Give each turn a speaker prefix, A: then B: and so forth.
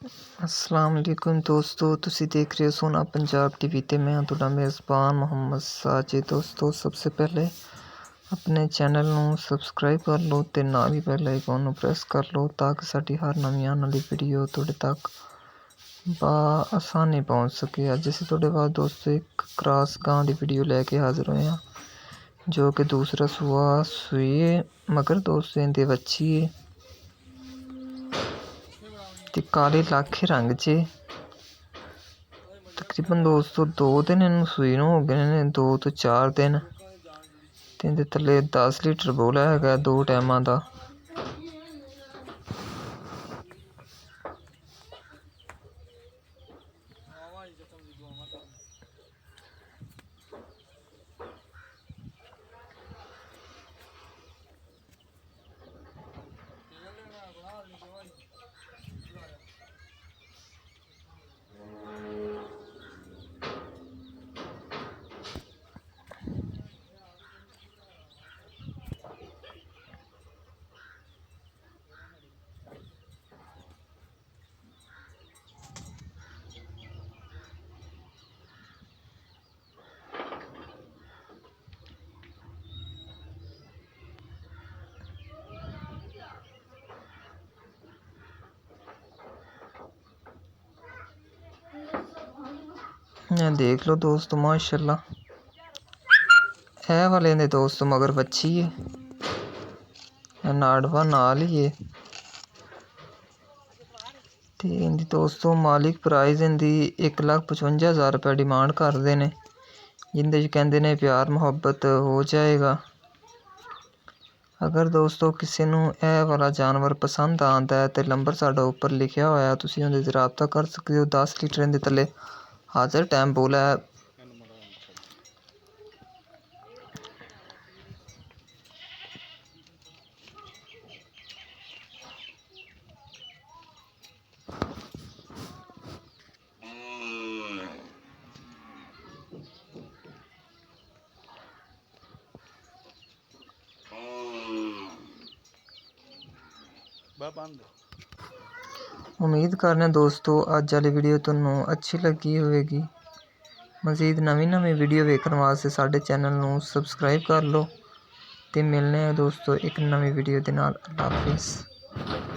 A: अस्सलाम वालेकुम दोस्तों, ਤੁਸੀਂ देख रहे हो सोना पंजाब टीवी ਤੇ मैं ਤੁਹਾਡਾ ਮੇਜ਼ਬਾਨ ਮੁਹੰਮਦ ਸਾਜਿਦ। ਦੋਸਤੋ सबसे पहले अपने चैनल ਨੂੰ ਸਬਸਕ੍ਰਾਈਬ ਕਰ ਲਓ ਤੇ ਨਾਲ ਹੀ ਬੈਲ ਆਈਕਨ ਨੂੰ ਪ੍ਰੈਸ ਕਰ ਲਓ ਤਾਂ ਕਿ ਸਾਡੀ ਹਰ ਨਵੀਂ ਆਉਣ ਵਾਲੀ ਵੀਡੀਓ ਤੁਹਾਡੇ ਤੱਕ ਆਸਾਨੀ ਪਹੁੰਚ ਸਕੇ। ਅੱਜ ਅਸੀਂ ਤੁਹਾਡੇ ਬਾਅਦ ਦੋਸਤੋ ਇੱਕ ਕ੍ਰਾਸ ਗਾਂ ਦੀ ਵੀਡੀਓ ਲੈ ਕੇ ਹਾਜ਼ਰ ਹੋਏ ਹਾਂ ਜੋ ਕਿ ਦੂਸਰਾ ਸੂਆ ਸੂਈ ਹੈ, ਮਗਰ ਦੋਸਤੋ ਇਹਦੇ ਵੱਛੀ ਹੈ ਤੇ ਕਾਲੇ ਲਾਖੇ ਰੰਗ 'ਚ ਤਕਰੀਬਨ ਦੋਸਤੋ 2 ਦਿਨ ਇਹਨੂੰ ਸੂਈ ਨੂੰ ਹੋ ਗਏ ਨੇ, 2 ਤੋਂ 4 ਦਿਨ। ਤੇ ਇਹਦੇ ਥੱਲੇ 10 ਲੀਟਰ ਬੋਲਾ ਹੈਗਾ 2 ਟਾਈਮਾਂ ਦਾ। देख लो दोस्तों माशाल्लाह, है वाले ने दोस्तों मगर बच्ची है, नाड़वा नाल ही है। ते इनदी दोस्तों मालिक प्राइस इनदी 1,55,000 रुपये डिमांड करते हैं, जिंदे कहते ने प्यार मुहब्बत हो जाएगा। अगर दोस्तों किसी नूं यह वाला जानवर पसंद आता है तो नंबर साडा उपर लिखा होया, तुसीं उहदे ते राबता कर सकते हो। 10 लीटर इहदे थल्ले हाज़र टाइम बोला है। उम्मीद करने दोस्तों अज वाली वीडियो तुहानू अच्छी लगी होगी। मज़ीद नवीं वीडियो वेखण वास्ते साडे चैनल नू सबसक्राइब कर लो ते मिलने दोस्तों एक नवीं वीडियो दे नाल। अल्लाह हाफिज़।